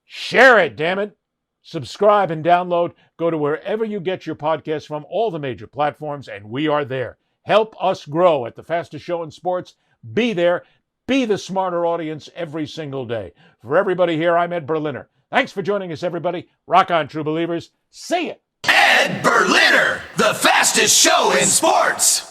share it, damn it. Subscribe and download. Go to wherever you get your podcasts from, all the major platforms, and we are there. Help us grow at The Fastest Show in Sports. Be there. Be the smarter audience every single day. For everybody here, I'm Ed Berliner. Thanks for joining us, everybody. Rock on, true believers. See ya. Ed Berliner, the fastest show in sports.